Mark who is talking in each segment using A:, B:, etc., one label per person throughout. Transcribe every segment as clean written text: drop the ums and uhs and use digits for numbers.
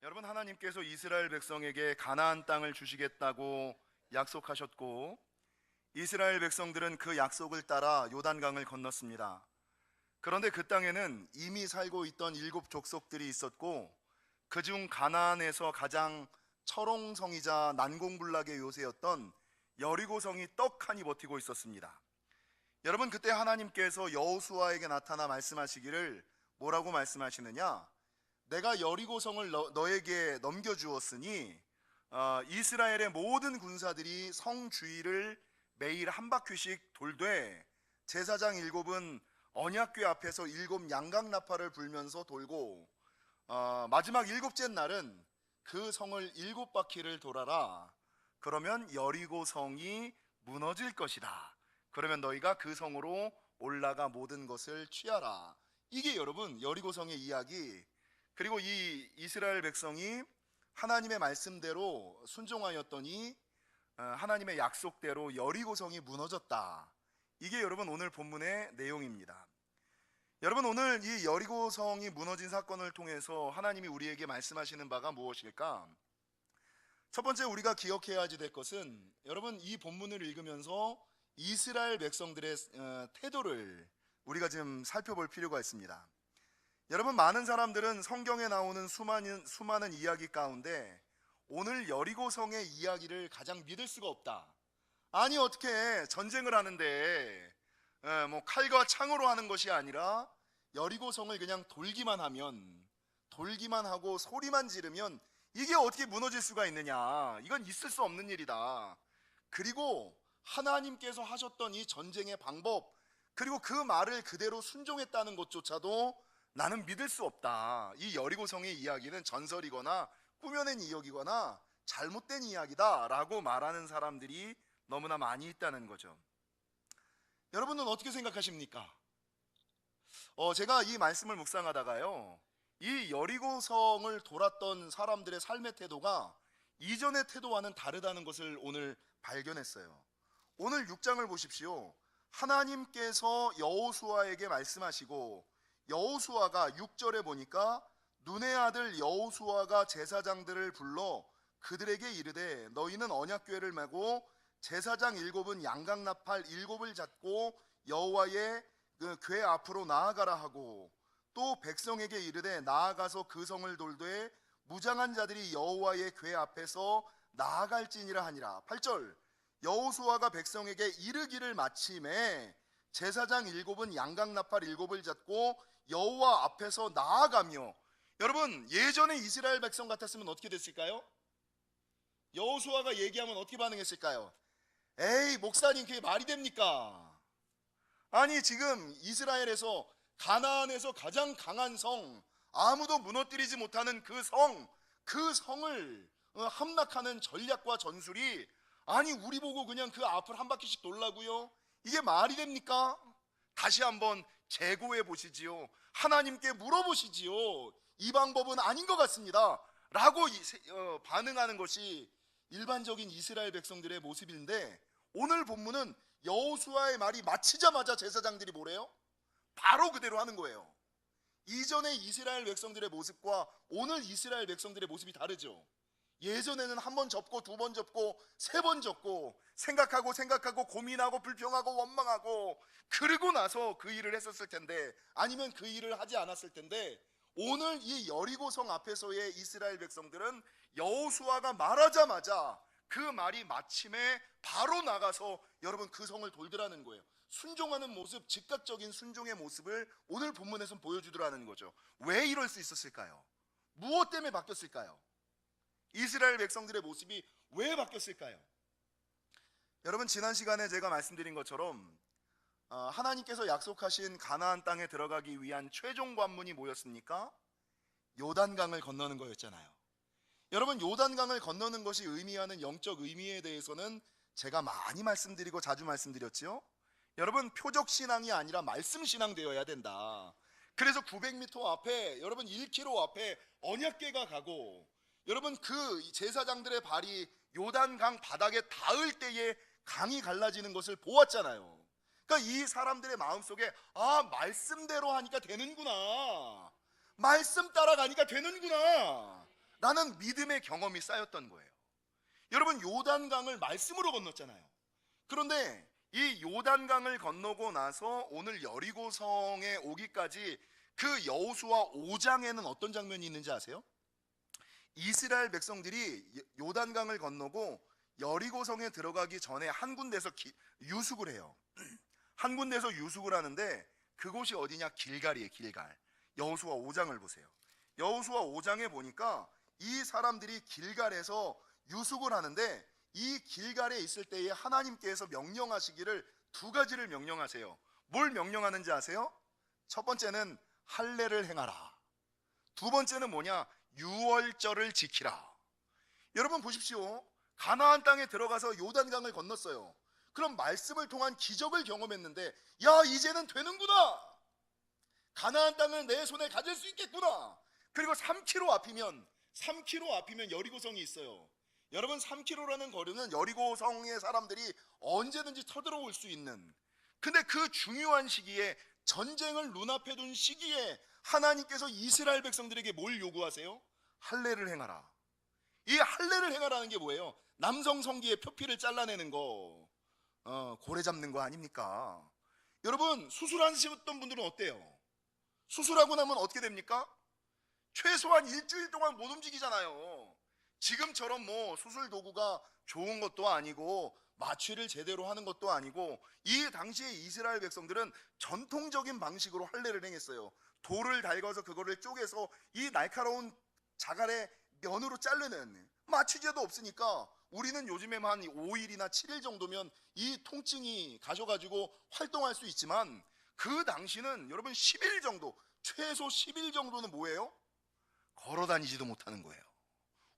A: 여러분, 하나님께서 이스라엘 백성에게 가나안 땅을 주시겠다고 약속하셨고, 이스라엘 백성들은 그 약속을 따라 요단강을 건넜습니다. 그런데 그 땅에는 이미 살고 있던 7족속들이 있었고, 그중 가나안에서 가장 철옹성이자 난공불락의 요새였던 여리고성이 떡하니 버티고 있었습니다. 여러분, 그때 하나님께서 여호수아에게 나타나 말씀하시기를 뭐라고 말씀하시느냐? 내가 여리고성을 너에게 넘겨주었으니 이스라엘의 모든 군사들이 성 주위를 매일 한 바퀴씩 돌되 제사장 7은 언약궤 앞에서 7 양각나팔을 불면서 돌고 마지막 7째 날은 그 성을 7바퀴를 돌아라. 그러면 여리고성이 무너질 것이다. 그러면 너희가 그 성으로 올라가 모든 것을 취하라. 이게 여러분 여리고성의 이야기. 그리고 이 이스라엘 백성이 하나님의 말씀대로 순종하였더니 하나님의 약속대로 여리고성이 무너졌다. 이게 여러분 오늘 본문의 내용입니다. 여러분, 오늘 이 여리고성이 무너진 사건을 통해서 하나님이 우리에게 말씀하시는 바가 무엇일까? 첫 번째 우리가 기억해야 될 것은, 여러분, 이 본문을 읽으면서 이스라엘 백성들의 태도를 우리가 지금 살펴볼 필요가 있습니다. 여러분, 많은 사람들은 성경에 나오는 수많은 이야기 가운데 오늘 여리고성의 이야기를 가장 믿을 수가 없다. 아니, 어떻게 전쟁을 하는데 뭐 칼과 창으로 하는 것이 아니라 여리고성을 그냥 돌기만 하고 소리만 지르면 이게 어떻게 무너질 수가 있느냐? 이건 있을 수 없는 일이다. 그리고 하나님께서 하셨던 이 전쟁의 방법, 그리고 그 말을 그대로 순종했다는 것조차도 나는 믿을 수 없다. 이 여리고성의 이야기는 전설이거나 꾸며낸 이야기거나 잘못된 이야기다 라고 말하는 사람들이 너무나 많이 있다는 거죠. 여러분은 어떻게 생각하십니까? 제가 이 말씀을 묵상하다가요, 이 여리고성을 돌았던 사람들의 삶의 태도가 이전의 태도와는 다르다는 것을 오늘 발견했어요. 오늘 6장을 보십시오. 하나님께서 여호수아에게 말씀하시고, 여호수아가 6절에 보니까 눈의 아들 여호수아가 제사장들을 불러 그들에게 이르되 너희는 언약궤를 메고 제사장 7은 양각나팔 7을 잡고 여호와의 그 궤 앞으로 나아가라 하고, 또 백성에게 이르되 나아가서 그 성을 돌되 무장한 자들이 여호와의 궤 앞에서 나아갈지니라 하니라. 8절, 여호수아가 백성에게 이르기를 마침에 제사장 7은 양각나팔 7을 잡고 여호와 앞에서 나아가며. 여러분, 예전에 이스라엘 백성 같았으면 어떻게 됐을까요? 여호수아가 얘기하면 어떻게 반응했을까요? 에이, 목사님, 그게 말이 됩니까? 아니, 지금 이스라엘에서 가나안에서 가장 강한 성, 아무도 무너뜨리지 못하는 그 성을 함락하는 전략과 전술이, 아니 우리 보고 그냥 그 앞을 한 바퀴씩 돌라고요? 이게 말이 됩니까? 다시 한번 재고해 보시지요. 하나님께 물어보시지요. 이 방법은 아닌 것 같습니다 라고 반응하는 것이 일반적인 이스라엘 백성들의 모습인데, 오늘 본문은 여호수아의 말이 마치자마자 제사장들이 뭐래요? 바로 그대로 하는 거예요. 이전의 이스라엘 백성들의 모습과 오늘 이스라엘 백성들의 모습이 다르죠. 예전에는 한 번 접고 두 번 접고 세 번 접고 생각하고 고민하고 불평하고 원망하고 그러고 나서 그 일을 했었을 텐데, 아니면 그 일을 하지 않았을 텐데, 오늘 이 여리고성 앞에서의 이스라엘 백성들은 여호수아가 말하자마자 그 말이 마침에 바로 나가서 여러분 그 성을 돌더라는 거예요. 순종하는 모습, 즉각적인 순종의 모습을 오늘 본문에서 보여주더라는 거죠. 왜 이럴 수 있었을까요? 무엇 때문에 바뀌었을까요? 이스라엘 백성들의 모습이 왜 바뀌었을까요? 여러분, 지난 시간에 제가 말씀드린 것처럼 하나님께서 약속하신 가나안 땅에 들어가기 위한 최종 관문이 뭐였습니까? 요단강을 건너는 거였잖아요. 여러분, 요단강을 건너는 것이 의미하는 영적 의미에 대해서는 제가 많이 말씀드리고 자주 말씀드렸죠. 여러분, 표적 신앙이 아니라 말씀 신앙 되어야 된다. 그래서 900m 앞에, 여러분 1km 앞에 언약궤가 가고, 여러분 그 제사장들의 발이 요단강 바닥에 닿을 때에 강이 갈라지는 것을 보았잖아요. 그러니까 이 사람들의 마음속에, 아, 말씀대로 하니까 되는구나, 말씀 따라가니까 되는구나, 라는 믿음의 경험이 쌓였던 거예요. 여러분, 요단강을 말씀으로 건넜잖아요. 그런데 이 요단강을 건너고 나서 오늘 여리고성에 오기까지 그 여호수아 5장에는 어떤 장면이 있는지 아세요? 이스라엘 백성들이 요단강을 건너고 여리고성에 들어가기 전에 한 군데서 유숙을 해요. 한 군데서 유숙을 하는데 그곳이 어디냐? 길갈이에요. 길갈. 여호수아 5장을 보세요. 여호수아 5장에 보니까 이 사람들이 길갈에서 유숙을 하는데 이 길갈에 있을 때에 하나님께서 명령하시기를 두 가지를 명령하세요. 뭘 명령하는지 아세요? 첫 번째는 할례를 행하라. 두 번째는 뭐냐? 유월절을 지키라. 여러분 보십시오. 가나안 땅에 들어가서 요단강을 건넜어요. 그럼 말씀을 통한 기적을 경험했는데, 야, 이제는 되는구나. 가나안 땅을 내 손에 가질 수 있겠구나. 그리고 3km 앞이면 여리고성이 있어요. 여러분, 3km라는 거리는 여리고성의 사람들이 언제든지 쳐들어올 수 있는, 근데 그 중요한 시기에, 전쟁을 눈앞에 둔 시기에 하나님께서 이스라엘 백성들에게 뭘 요구하세요? 할례를 행하라. 이 할례를 행하라는 게 뭐예요? 남성 성기의 표피를 잘라내는 거, 고래 잡는 거 아닙니까? 여러분, 수술하셨던 분들은 어때요? 수술하고 나면 어떻게 됩니까? 최소한 일주일 동안 못 움직이잖아요. 지금처럼 뭐 수술 도구가 좋은 것도 아니고 마취를 제대로 하는 것도 아니고, 이 당시에 이스라엘 백성들은 전통적인 방식으로 할례를 행했어요. 돌을 달궈서 그거를 쪼개서 이 날카로운 자갈의 면으로 자르는, 마취제도 없으니까 우리는 요즘에만 5일이나 7일 정도면 이 통증이 가셔가지고 활동할 수 있지만, 그 당시는 여러분 10일 정도, 최소 10일 정도는 뭐예요? 걸어 다니지도 못하는 거예요.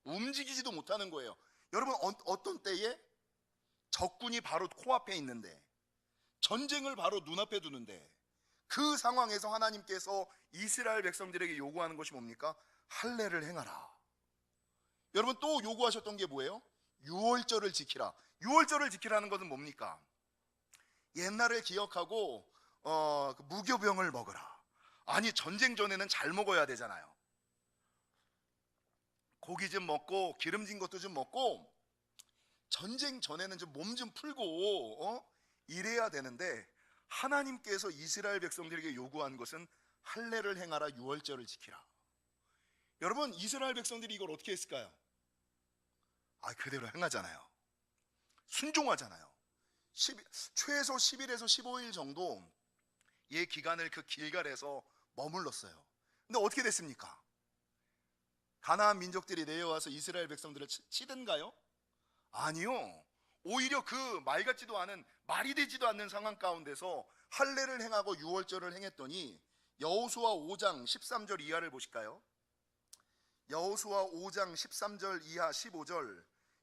A: 움직이지도 못하는 거예요. 여러분, 어떤 때에 적군이 바로 코앞에 있는데, 전쟁을 바로 눈앞에 두는데, 그 상황에서 하나님께서 이스라엘 백성들에게 요구하는 것이 뭡니까? 할례를 행하라. 여러분, 또 요구하셨던 게 뭐예요? 유월절을 지키라. 유월절을 지키라는 것은 뭡니까? 옛날을 기억하고 무교병을 먹으라. 아니, 전쟁 전에는 잘 먹어야 되잖아요. 고기 좀 먹고 기름진 것도 좀 먹고 전쟁 전에는 좀 몸 좀 풀고 이래야 되는데, 하나님께서 이스라엘 백성들에게 요구한 것은 할례를 행하라, 유월절을 지키라. 여러분, 이스라엘 백성들이 이걸 어떻게 했을까요? 그대로 행하잖아요. 순종하잖아요. 최소 10일에서 15일 정도 이 기간을 그 길갈에서 머물렀어요. 근데 어떻게 됐습니까? 가나안 민족들이 내려와서 이스라엘 백성들을 치든가요? 아니요. 오히려 그 말 같지도 않은, 말이 되지도 않는 상황 가운데서 할례를 행하고 유월절을 행했더니, 여호수아 5장 13절 이하를 보실까요? 여호수아 5장 13절 이하 15절.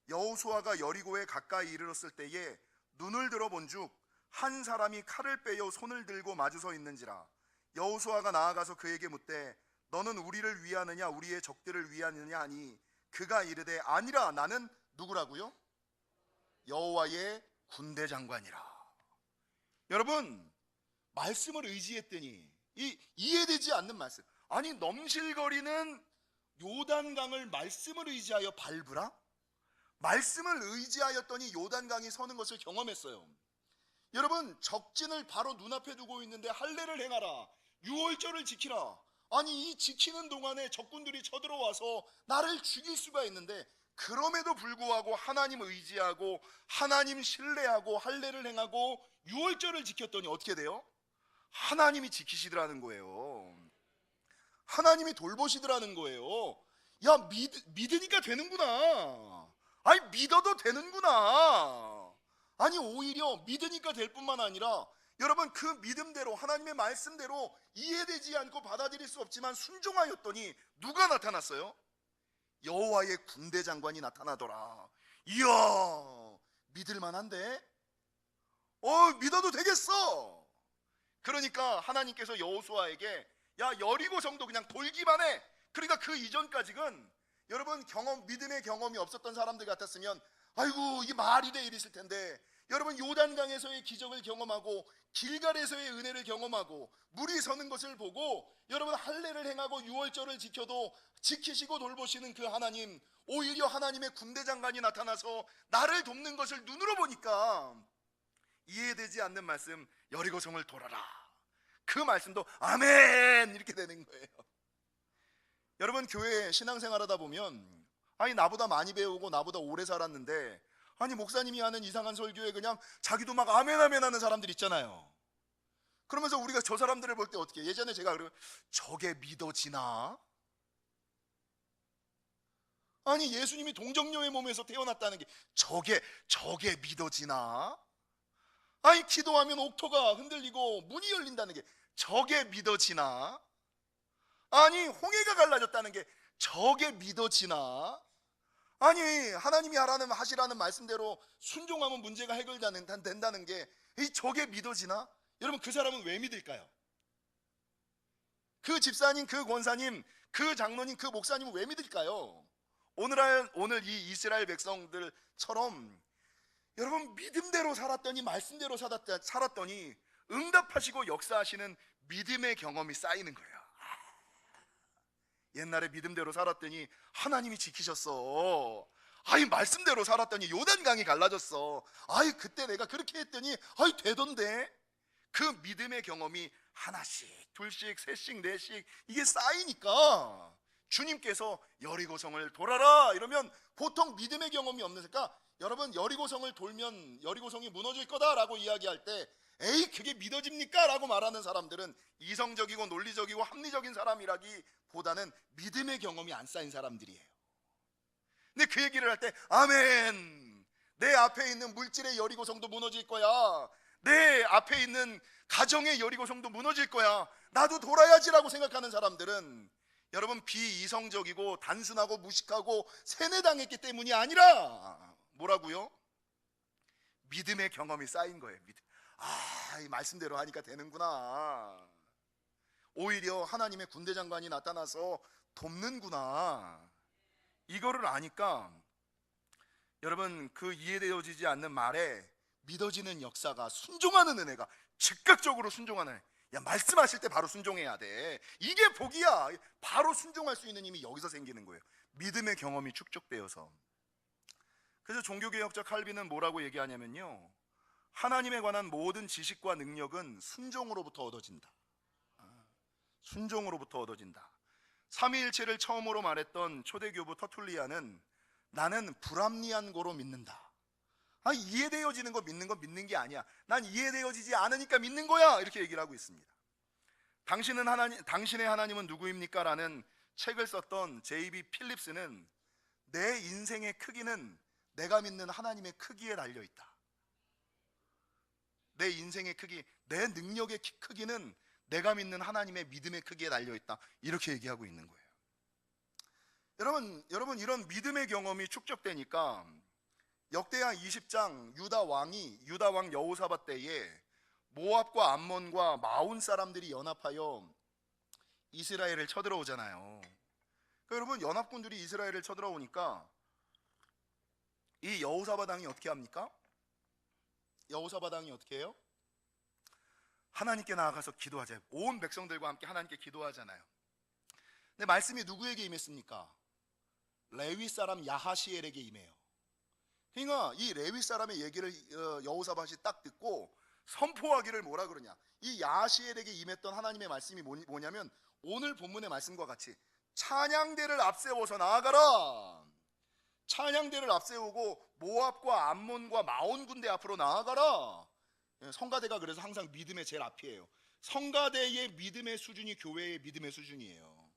A: 여호수아가 여리고에 가까이 이르렀을 때에 눈을 들어 본즉 한 사람이 칼을 빼어 손을 들고 마주서 있는지라. 여호수아가 나아가서 그에게 묻되 너는 우리를 위하느냐 우리의 적들을 위하느냐 하니, 그가 이르되 아니라 나는 누구라고요? 여호와의 군대 장관이라. 여러분, 말씀을 의지했더니 이해되지 않는 말씀. 아니, 넘실거리는 요단강을 말씀을 의지하여 밟으라? 말씀을 의지하였더니 요단강이 서는 것을 경험했어요. 여러분, 적진을 바로 눈앞에 두고 있는데 할례를 행하라, 유월절을 지키라. 아니, 이 지키는 동안에 적군들이 쳐들어와서 나를 죽일 수가 있는데, 그럼에도 불구하고 하나님 의지하고 하나님 신뢰하고 할례를 행하고 유월절을 지켰더니 어떻게 돼요? 하나님이 지키시더라는 거예요. 하나님이 돌보시더라는 거예요. 야, 믿으니까 되는구나. 아니, 믿어도 되는구나. 아니, 오히려 믿으니까 될 뿐만 아니라, 여러분, 그 믿음대로 하나님의 말씀대로 이해되지 않고 받아들일 수 없지만 순종하였더니 누가 나타났어요? 여호와의 군대 장관이 나타나더라. 이야, 믿을만한데? 믿어도 되겠어. 그러니까 하나님께서 여호수아에게, 야, 여리고 성도 그냥 돌기만 해. 그러니까 그 이전까지는 여러분, 믿음의 경험이 없었던 사람들 같았으면 아이고, 이게 말이 돼 이랬을 텐데, 여러분 요단강에서의 기적을 경험하고 길갈에서의 은혜를 경험하고 물이 서는 것을 보고 여러분 할례를 행하고 유월절을 지키시고 돌보시는 그 하나님, 오히려 하나님의 군대 장관이 나타나서 나를 돕는 것을 눈으로 보니까 이해되지 않는 말씀, 여리고성을 돌아라, 그 말씀도 아멘 이렇게 되는 거예요. 여러분 교회 신앙생활하다 보면 아니 나보다 많이 배우고 나보다 오래 살았는데 아니 목사님이 하는 이상한 설교에 그냥 자기도 막 아멘 아멘 하는 사람들 있잖아요. 그러면서 우리가 저 사람들을 볼 때 어떻게, 예전에 제가 그러면 저게 믿어지나? 아니 예수님이 동정녀의 몸에서 태어났다는 게 저게 믿어지나? 아니 기도하면 옥토가 흔들리고 문이 열린다는 게 저게 믿어지나? 아니 홍해가 갈라졌다는 게 저게 믿어지나? 아니 하나님이 하시라는 말씀대로 순종하면 문제가 해결된다는 게 저게 믿어지나? 여러분 그 사람은 왜 믿을까요? 그 집사님, 그 권사님, 그 장로님, 그 목사님은 왜 믿을까요? 오늘 이 이스라엘 백성들처럼 여러분 믿음대로 살았더니, 말씀대로 살았더니 응답하시고 역사하시는 믿음의 경험이 쌓이는 거예요. 옛날에 믿음대로 살았더니 하나님이 지키셨어. 아이 말씀대로 살았더니 요단강이 갈라졌어. 아이 그때 내가 그렇게 했더니 아이 되던데. 그 믿음의 경험이 하나씩 둘씩 셋씩 넷씩 이게 쌓이니까 주님께서 여리고성을 돌아라 이러면 보통 믿음의 경험이 없으니까, 여러분 여리고성을 돌면 여리고성이 무너질 거다라고 이야기할 때 에이 그게 믿어집니까? 라고 말하는 사람들은 이성적이고 논리적이고 합리적인 사람이라기보다는 믿음의 경험이 안 쌓인 사람들이에요. 근데 그 얘기를 할 때 아멘, 내 앞에 있는 물질의 여리고성도 무너질 거야, 내 앞에 있는 가정의 여리고성도 무너질 거야, 나도 돌아야지라고 생각하는 사람들은 여러분 비이성적이고 단순하고 무식하고 세뇌당했기 때문이 아니라 뭐라고요? 믿음의 경험이 쌓인 거예요. 이 말씀대로 하니까 되는구나, 오히려 하나님의 군대 장관이 나타나서 돕는구나, 이거를 아니까 여러분 그 이해되어지지 않는 말에 믿어지는 역사가, 순종하는 은혜가, 즉각적으로 순종하는, 야 말씀하실 때 바로 순종해야 돼, 이게 복이야. 바로 순종할 수 있는 힘이 여기서 생기는 거예요. 믿음의 경험이 축적되어서. 그래서 종교개혁자 칼빈은 뭐라고 얘기하냐면요, 하나님에 관한 모든 지식과 능력은 순종으로부터 얻어진다. 순종으로부터 얻어진다. 삼위일체를 처음으로 말했던 초대교부 터툴리아는 나는 불합리한 거로 믿는다. 이해되어지는 거 믿는 게 아니야, 난 이해되어지지 않으니까 믿는 거야, 이렇게 얘기를 하고 있습니다. 당신의 하나님은 누구입니까? 라는 책을 썼던 J.B. 필립스는 내 인생의 크기는 내가 믿는 하나님의 크기에 달려있다. 내 인생의 크기, 내 능력의 크기는 내가 믿는 하나님의 믿음의 크기에 달려있다, 이렇게 얘기하고 있는 거예요. 여러분 이런 믿음의 경험이 축적되니까 역대하 20장 유다 왕 여호사밧 때에 모압과 암몬과 마온 사람들이 연합하여 이스라엘을 쳐들어오잖아요. 그러니까 여러분 연합군들이 이스라엘을 쳐들어오니까 이 여호사밧 왕이 어떻게 합니까? 여호사밧 왕이 어떻게 해요? 하나님께 나아가서 기도하자. 온 백성들과 함께 하나님께 기도하잖아요. 근데 말씀이 누구에게 임했습니까? 레위 사람 야하시엘에게 임해요. 그러니까 이 레위 사람의 얘기를 여호사밧이 딱 듣고 선포하기를 뭐라 그러냐, 이 야하시엘에게 임했던 하나님의 말씀이 뭐냐면 오늘 본문의 말씀과 같이 찬양대를 앞세워서 나아가라. 찬양대를 앞세우고 모압과 암몬과 마온 군대 앞으로 나아가라. 성가대가 그래서 항상 믿음의 제일 앞이에요. 성가대의 믿음의 수준이 교회의 믿음의 수준이에요.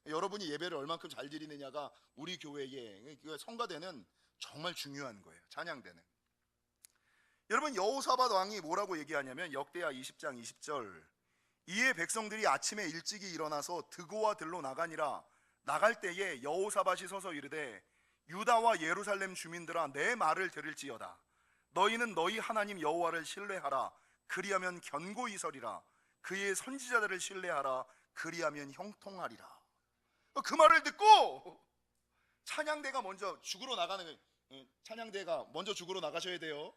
A: 여러분이 예배를 얼만큼 잘 드리느냐가 우리 교회의 성가대는 정말 중요한 거예요. 찬양대는. 여러분 여호사밧 왕이 뭐라고 얘기하냐면 역대하 20장 20절, 이에 백성들이 아침에 일찍이 일어나서 드고와 들로 나가니라. 나갈 때에 여호사밧이 서서 이르되 유다와 예루살렘 주민들아 내 말을 들을지어다. 너희는 너희 하나님 여호와를 신뢰하라. 그리하면 견고히 서리라. 그의 선지자들을 신뢰하라. 그리하면 형통하리라. 그 말을 듣고 찬양대가 먼저 죽으러 나가는 거예요. 찬양대가 먼저 죽으러 나가셔야 돼요.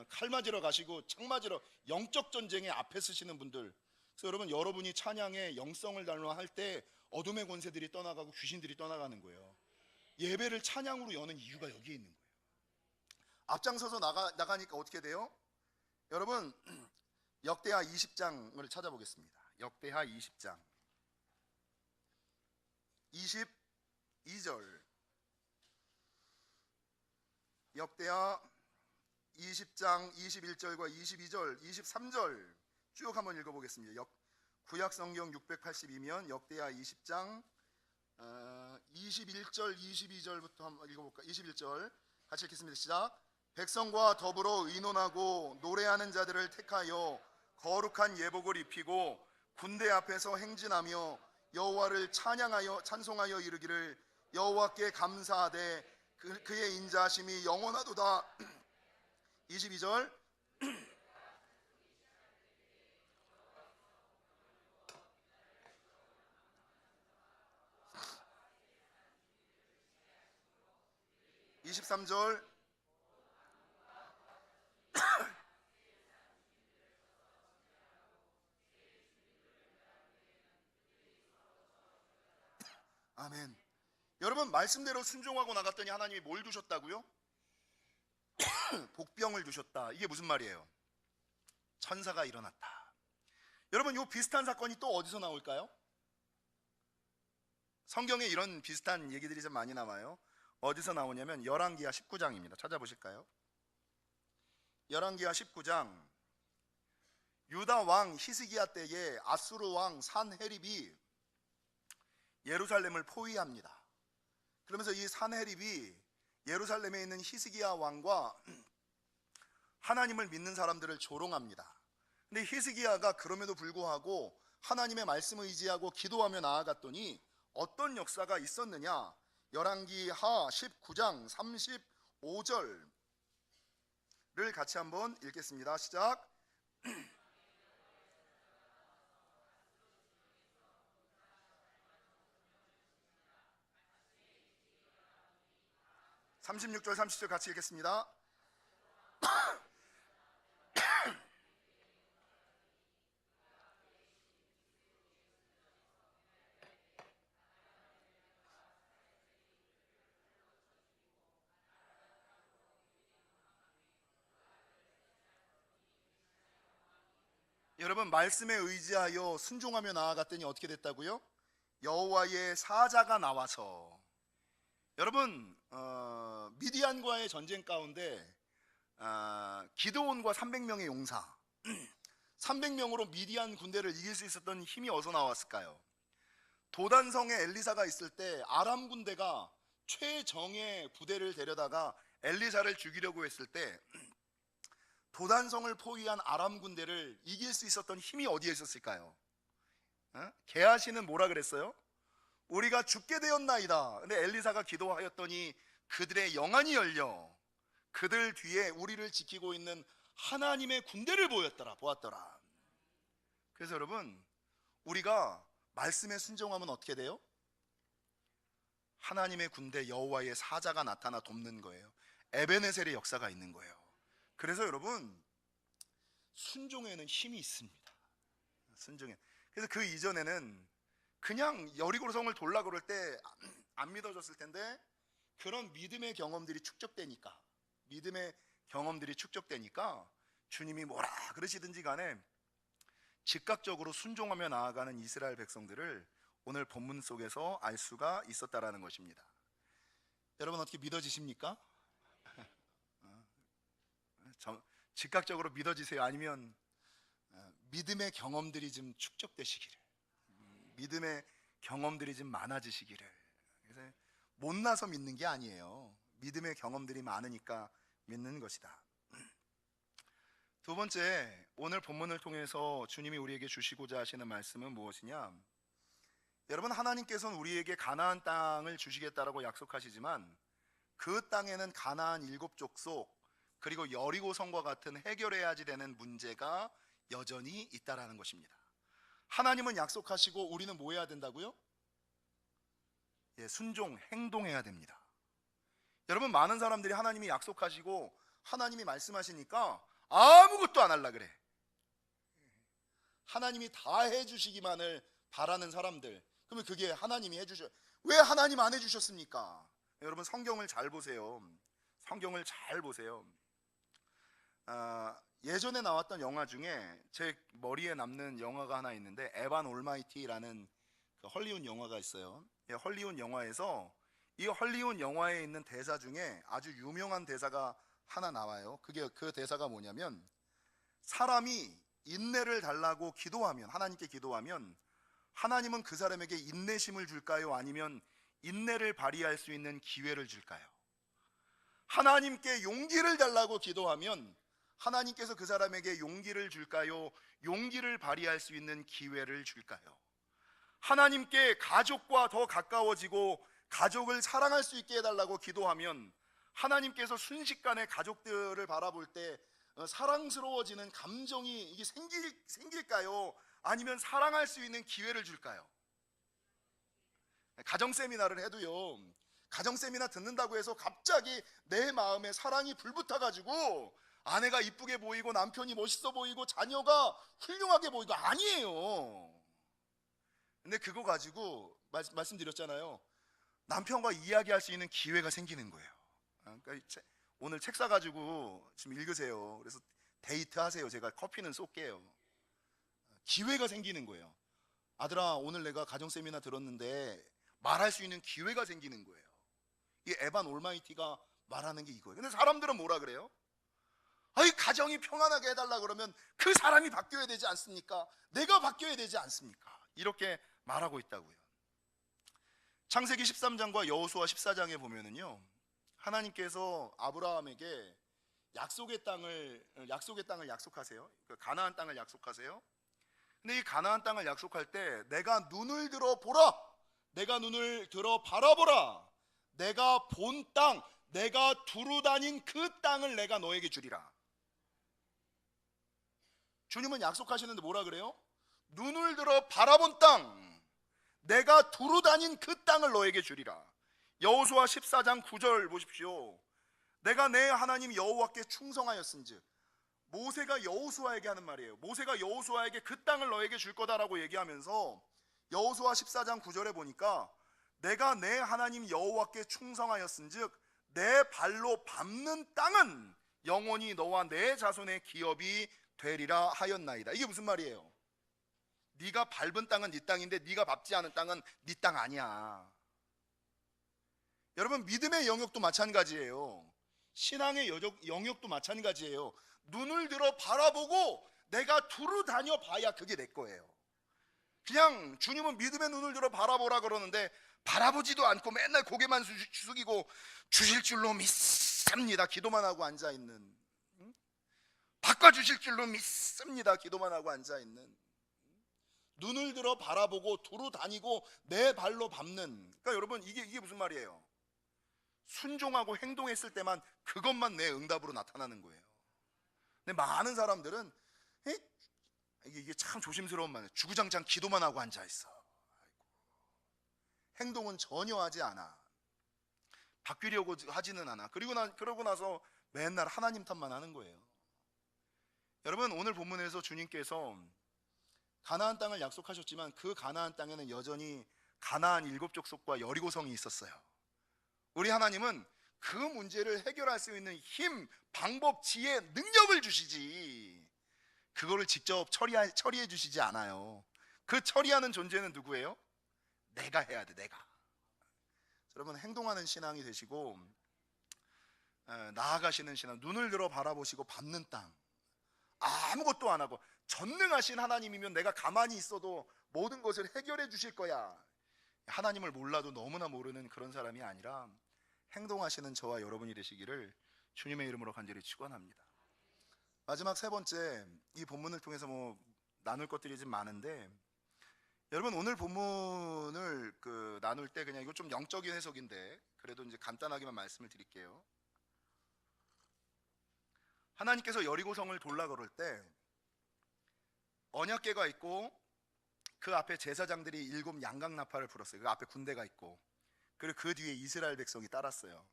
A: 칼 맞으러 가시고 창 맞으러 영적 전쟁의 앞에 서시는 분들, 그래서 여러분, 여러분이 찬양의 영성을 달로 할 때 어둠의 권세들이 떠나가고 귀신들이 떠나가는 거예요. 예배를 찬양으로 여는 이유가 여기에 있는 거예요. 앞장서서 나가니까 어떻게 돼요? 여러분, 역대하 20장을 찾아보겠습니다. 역대하 20장 22절, 역대하 20장 21절과 22절, 23절 쭉 한번 읽어보겠습니다. 구약 성경 682면 역대하 20장 21절 22절부터 한번 읽어볼까? 21절 같이 읽겠습니다. 시작. 백성과 더불어 의논하고 노래하는 자들을 택하여 거룩한 예복을 입히고 군대 앞에서 행진하며 여호와를 찬양하여 찬송하여 이르기를 여호와께 감사하되 그의 인자하심이 영원하도다. 22절. (23절) 아멘. 여러분, 말씀대로 순종하고 나갔더니 하나님이 뭘 주셨다고요? 복병을 주셨다. 이게 무슨 말이에요? 천사가 일어났다. 여러분, 이 비슷한 사건이 또 어디서 나올까요? 성경에 이런 비슷한 얘기들이 좀 많이 나와요. 어디서 나오냐면 열왕기하 19장입니다. 찾아보실까요? 열왕기하 19장, 유다 왕 히스기야 때에 아수르 왕 산헤립이 예루살렘을 포위합니다. 그러면서 이 산헤립이 예루살렘에 있는 히스기야 왕과 하나님을 믿는 사람들을 조롱합니다. 근데 히스기야가 그럼에도 불구하고 하나님의 말씀을 의지하고 기도하며 나아갔더니 어떤 역사가 있었느냐? 열왕기하 19장 35절을 같이 한번 읽겠습니다. 시작. 36절 30절 같이 읽겠습니다. 여러분, 말씀에 의지하여 순종하며 나아갔더니 어떻게 됐다고요? 여호와의 사자가 나와서, 여러분, 미디안과의 전쟁 가운데 기드온과 300명의 용사 300명으로 미디안 군대를 이길 수 있었던 힘이 어디서 나왔을까요? 도단성에 엘리사가 있을 때 아람 군대가 최정예 부대를 데려다가 엘리사를 죽이려고 했을 때 도단성을 포위한 아람 군대를 이길 수 있었던 힘이 어디에 있었을까요? 게하시는 뭐라 그랬어요? 우리가 죽게 되었나이다. 근데 엘리사가 기도하였더니 그들의 영안이 열려 그들 뒤에 우리를 지키고 있는 하나님의 군대를 보았더라. 그래서 여러분, 우리가 말씀에 순종하면 어떻게 돼요? 하나님의 군대 여호와의 사자가 나타나 돕는 거예요. 에베네셀의 역사가 있는 거예요. 그래서 여러분, 순종에는 힘이 있습니다. 순종에. 그래서 그 이전에는 그냥 여리고성을 돌라 그럴 때 안 믿어졌을 텐데, 그런 믿음의 경험들이 축적되니까 주님이 뭐라 그러시든지 간에 즉각적으로 순종하며 나아가는 이스라엘 백성들을 오늘 본문 속에서 알 수가 있었다라는 것입니다. 여러분, 어떻게 믿어지십니까? 즉각적으로 믿어지세요? 아니면 믿음의 경험들이 좀 축적되시기를, 믿음의 경험들이 좀 많아지시기를. 그래서 못나서 믿는 게 아니에요. 믿음의 경험들이 많으니까 믿는 것이다. 두 번째, 오늘 본문을 통해서 주님이 우리에게 주시고자 하시는 말씀은 무엇이냐? 여러분, 하나님께서는 우리에게 가나안 땅을 주시겠다라고 약속하시지만 그 땅에는 가나안 7족속 그리고 여리고성과 같은 해결해야지 되는 문제가 여전히 있다라는 것입니다. 하나님은 약속하시고 우리는 뭐 해야 된다고요? 순종, 행동해야 됩니다. 여러분, 많은 사람들이 하나님이 약속하시고 하나님이 말씀하시니까 아무것도 안 하려 그래. 하나님이 다 해주시기만을 바라는 사람들, 그러면 그게 하나님이 해주셔. 왜 하나님 안 해주셨습니까? 여러분 성경을 잘 보세요. 성경을 잘 보세요. 예전에 나왔던 영화 중에 제 머리에 남는 영화가 하나 있는데, 에반 올마이티라는 그 헐리우드 영화가 있어요. 헐리우드 영화에서 이 헐리우드 영화에 있는 대사 중에 아주 유명한 대사가 하나 나와요. 그 대사가 뭐냐면, 사람이 인내를 달라고 기도하면, 하나님께 기도하면 하나님은 그 사람에게 인내심을 줄까요? 아니면 인내를 발휘할 수 있는 기회를 줄까요? 하나님께 용기를 달라고 기도하면 하나님께서 그 사람에게 용기를 줄까요? 용기를 발휘할 수 있는 기회를 줄까요? 하나님께 가족과 더 가까워지고 가족을 사랑할 수 있게 해달라고 기도하면 하나님께서 순식간에 가족들을 바라볼 때 사랑스러워지는 감정이 이게 생길까요? 아니면 사랑할 수 있는 기회를 줄까요? 가정 세미나를 해도요, 가정 세미나 듣는다고 해서 갑자기 내 마음에 사랑이 불붙어가지고 아내가 이쁘게 보이고 남편이 멋있어 보이고 자녀가 훌륭하게 보이고 아니에요. 근데 그거 가지고 말씀드렸잖아요. 남편과 이야기할 수 있는 기회가 생기는 거예요. 그러니까 오늘 책 사가지고 지금 읽으세요. 그래서 데이트 하세요. 제가 커피는 쏠게요. 기회가 생기는 거예요. 아들아, 오늘 내가 가정 세미나 들었는데 말할 수 있는 기회가 생기는 거예요. 이 에반 올마이티가 말하는 게 이거예요. 근데 사람들은 뭐라 그래요? 아이, 가정이 평안하게 해달라 그러면 그 사람이 바뀌어야 되지 않습니까? 내가 바뀌어야 되지 않습니까? 이렇게 말하고 있다고요. 창세기 13장과 여호수아 14장에 보면은요, 하나님께서 아브라함에게 약속의 땅을 약속하세요. 그 가나안 땅을 약속하세요. 근데 이 가나안 땅을 약속할 때 내가 눈을 들어 보라, 내가 눈을 들어 바라보라, 내가 본 땅, 내가 두루 다닌 그 땅을 내가 너에게 주리라. 주님은 약속하시는데 뭐라 그래요? 눈을 들어 바라본 땅, 내가 두루 다닌 그 땅을 너에게 주리라. 여호수아 14장 9절 보십시오. 내가 내 하나님 여호와께 충성하였은즉, 모세가 여호수아에게 하는 말이에요. 모세가 여호수아에게 그 땅을 너에게 줄 거다라고 얘기하면서 여호수아 14장 9절에 보니까 내가 내 하나님 여호와께 충성하였은즉 내 발로 밟는 땅은 영원히 너와 내 자손의 기업이 되리라 하였나이다. 이게 무슨 말이에요? 네가 밟은 땅은 네 땅인데 네가 밟지 않은 땅은 네 땅 아니야. 여러분, 믿음의 영역도 마찬가지예요. 신앙의 영역도 마찬가지예요. 눈을 들어 바라보고 내가 두루 다녀 봐야 그게 내 거예요. 그냥 주님은 믿음의 눈을 들어 바라보라 그러는데 바라보지도 않고 맨날 고개만 숙이고 주실 줄로 믿습니다 기도만 하고 앉아있는, 바꿔주실 줄로 믿습니다 기도만 하고 앉아있는, 눈을 들어 바라보고 두루 다니고 내 발로 밟는, 그러니까 여러분 이게 무슨 말이에요? 순종하고 행동했을 때만 그것만 내 응답으로 나타나는 거예요. 근데 많은 사람들은 이게 참 조심스러운 말이에요. 주구장창 기도만 하고 앉아있어. 행동은 전혀 하지 않아. 바뀌려고 하지는 않아. 그러고 나서 맨날 하나님 탓만 하는 거예요. 여러분, 오늘 본문에서 주님께서 가나안 땅을 약속하셨지만 그 가나안 땅에는 여전히 가나안 7족속과 여리고성이 있었어요. 우리 하나님은 그 문제를 해결할 수 있는 힘, 방법, 지혜, 능력을 주시지 그거를 직접 처리해 주시지 않아요. 그 처리하는 존재는 누구예요? 내가 해야 돼, 내가. 여러분, 행동하는 신앙이 되시고 나아가시는 신앙, 눈을 들어 바라보시고 밟는 땅, 아무것도 안 하고 전능하신 하나님이면 내가 가만히 있어도 모든 것을 해결해 주실 거야, 하나님을 몰라도 너무나 모르는 그런 사람이 아니라 행동하시는 저와 여러분이 되시기를 주님의 이름으로 간절히 축원합니다. 마지막 세 번째, 이 본문을 통해서 나눌 것들이 좀 많은데, 여러분 오늘 본문을 나눌 때 그냥 이거 좀 영적인 해석인데 그래도 이제 간단하게만 말씀을 드릴게요. 하나님께서 여리고성을 돌라 그럴 때 언약궤가 있고 그 앞에 제사장들이 7 양강나팔을 불었어요. 그 앞에 군대가 있고, 그리고 그 뒤에 이스라엘 백성이 따랐어요.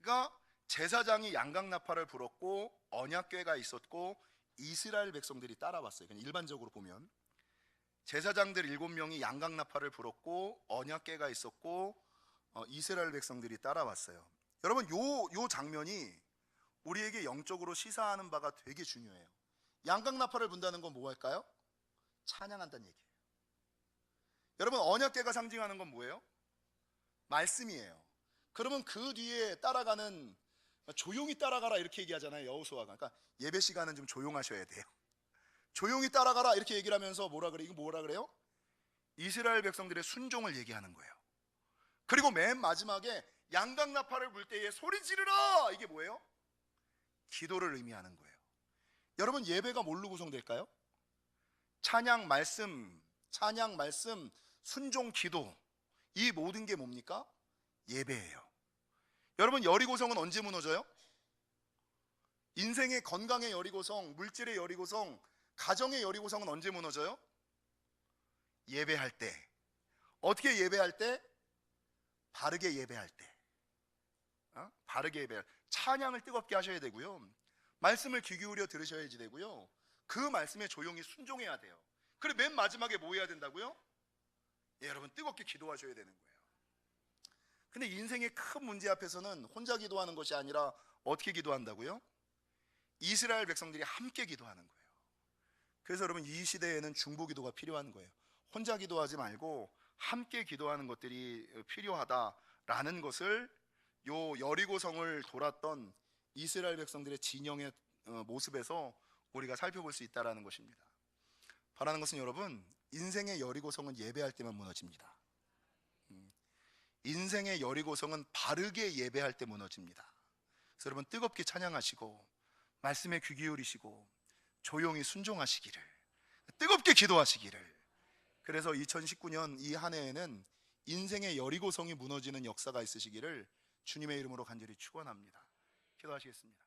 A: 그러니까 제사장이 양강나팔을 불었고 언약궤가 있었고 이스라엘 백성들이 따라왔어요. 그냥 일반적으로 보면 제사장들 7명이 양강나팔을 불었고 언약궤가 있었고 이스라엘 백성들이 따라왔어요. 여러분, 요 장면이 우리에게 영적으로 시사하는 바가 되게 중요해요. 양강나팔을 분다는 건 뭐 할까요? 찬양한다는 얘기예요. 여러분, 언약궤가 상징하는 건 뭐예요? 말씀이에요. 그러면 그 뒤에 따라가는, 조용히 따라가라 이렇게 얘기하잖아요, 여호수아가. 그러니까 예배 시간은 좀 조용하셔야 돼요. 조용히 따라가라 이렇게 얘기를 하면서 뭐라 그래? 이거 뭐라 그래요? 이스라엘 백성들의 순종을 얘기하는 거예요. 그리고 맨 마지막에 양강나팔을 불 때에 소리 지르라, 이게 뭐예요? 기도를 의미하는 거예요. 여러분, 예배가 뭘로 구성될까요? 찬양, 말씀, 순종, 기도, 이 모든 게 뭡니까? 예배예요. 여러분, 여리고성은 언제 무너져요? 인생의 건강의 여리고성, 물질의 여리고성, 가정의 여리고성은 언제 무너져요? 예배할 때. 어떻게 예배할 때? 바르게 예배할 때. 바르게 예배할 때. 찬양을 뜨겁게 하셔야 되고요, 말씀을 귀 기울여 들으셔야지 되고요, 그 말씀에 조용히 순종해야 돼요. 그리고 맨 마지막에 뭐 해야 된다고요? 여러분, 뜨겁게 기도하셔야 되는 거예요. 근데 인생의 큰 문제 앞에서는 혼자 기도하는 것이 아니라 어떻게 기도한다고요? 이스라엘 백성들이 함께 기도하는 거예요. 그래서 여러분, 이 시대에는 중보 기도가 필요한 거예요. 혼자 기도하지 말고 함께 기도하는 것들이 필요하다라는 것을 요 여리고성을 돌았던 이스라엘 백성들의 진영의 모습에서 우리가 살펴볼 수 있다는 것입니다. 바라는 것은 여러분, 인생의 여리고성은 예배할 때만 무너집니다. 인생의 여리고성은 바르게 예배할 때 무너집니다. 그래서 여러분, 뜨겁게 찬양하시고 말씀에 귀 기울이시고 조용히 순종하시기를, 뜨겁게 기도하시기를. 그래서 2019년 이 한 해에는 인생의 여리고성이 무너지는 역사가 있으시기를 주님의 이름으로 간절히 축원합니다. 기도하시겠습니다.